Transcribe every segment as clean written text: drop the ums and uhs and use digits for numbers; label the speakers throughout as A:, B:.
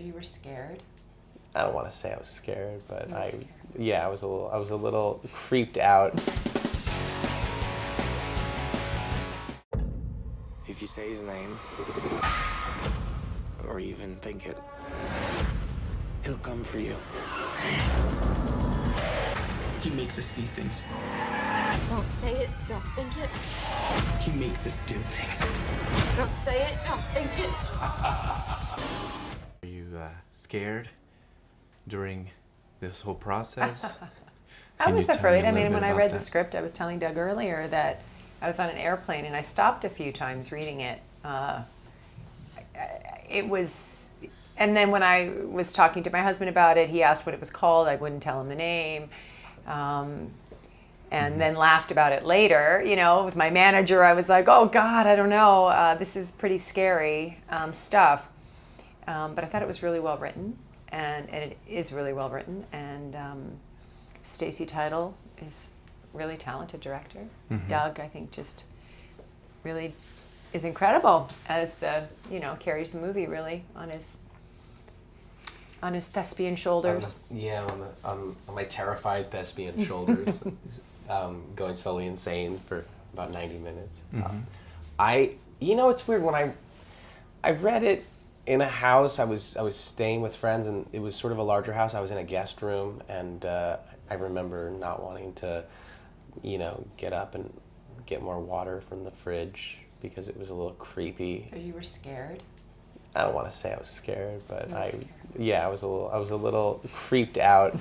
A: you were scared?
B: I don't want to say I was scared, but
A: Scared.
B: yeah, I was a little creeped out.
C: If you say his name, or even think it, he'll come for you. He makes us see things.
D: Don't say it, don't think it.
C: He makes us do things.
D: Don't say it, don't think it.
E: Were you scared during this whole process?
A: I was
E: you tell me
A: afraid.
E: a
A: I
E: little
A: mean,
E: bit
A: when I
E: about
A: read the
E: that?
A: script, I was telling Doug earlier that I was on an airplane and I stopped a few times reading it. It was, and then when I was talking to my husband about it, he asked what it was called. I wouldn't tell him the name. And then laughed about it later. You know, with my manager, I was like, oh God, I don't know. This is pretty scary stuff. But I thought it was really well written, and it is really well written. And Stacey Tidal is a really talented director. Doug, I think, just really is incredible as carries the movie really on his thespian shoulders.
B: Yeah, on my terrified thespian shoulders, going slowly insane for about 90 minutes. It's weird, when I read it in a house, I was staying with friends, and it was sort of a larger house. I was in a guest room, and I remember not wanting to, get up and get more water from the fridge because it was a little creepy.
A: You were scared?
B: I don't want to say I was scared, but
A: You were scared.
B: I was a little creeped out.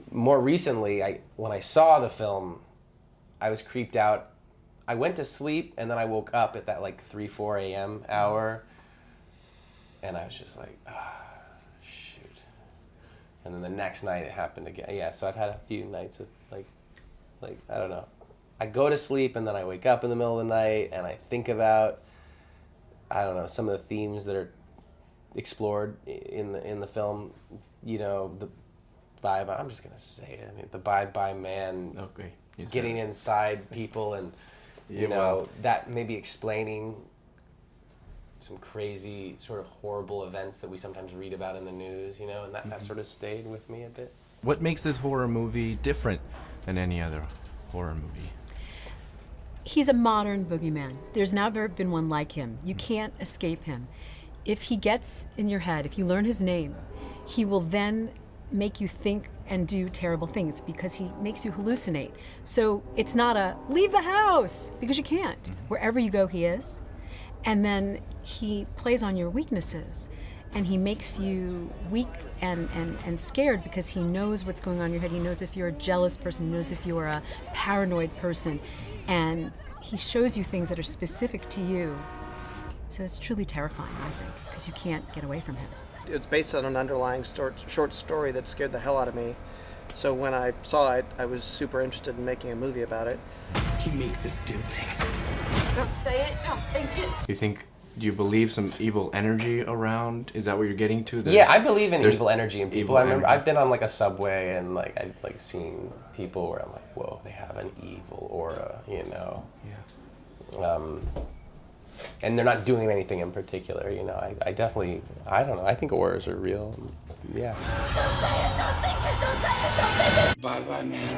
B: More recently, when I saw the film, I was creeped out. I went to sleep, and then I woke up at that 3-4 a.m. hour, and I was just like, shoot. And then the next night it happened again. Yeah, so I've had a few nights of I don't know. I go to sleep, and then I wake up in the middle of the night, and I think about, I don't know, some of the themes that are explored in the film. The bye-bye, I'm just gonna say it. I mean, the bye-bye man
E: Okay. You said
B: getting
E: it.
B: inside people, and that maybe explaining some crazy sort of horrible events that we sometimes read about in the news, and that sort of stayed with me a bit.
E: What makes this horror movie different than any other horror movie?
F: He's a modern boogeyman. There's never been one like him. You can't escape him. If he gets in your head, if you learn his name, he will then make you think and do terrible things because he makes you hallucinate. So it's not a leave the house, because you can't. Wherever you go, he is. And then he plays on your weaknesses, and he makes you weak and scared because he knows what's going on in your head. He knows if you're a jealous person, he knows if you're a paranoid person, and he shows you things that are specific to you. So it's truly terrifying, I think, because you can't get away from him.
G: It's based on an underlying short story that scared the hell out of me. So when I saw it, I was super interested in making a movie about it.
C: He makes us do things.
D: Don't say it, don't think it.
E: Do you believe some evil energy around? Is that what you're getting to?
B: Yeah, I believe in
E: there's
B: evil energy in people.
E: evil
B: I remember
E: energy.
B: I've been on a subway, and I've seen people where I'm like, whoa, they have an evil aura,
E: Yeah.
B: And they're not doing anything in particular, I definitely, I don't know, I think auras are real. Yeah.
D: Don't say it, don't think it, don't say it, don't think it.
C: Bye-bye, man.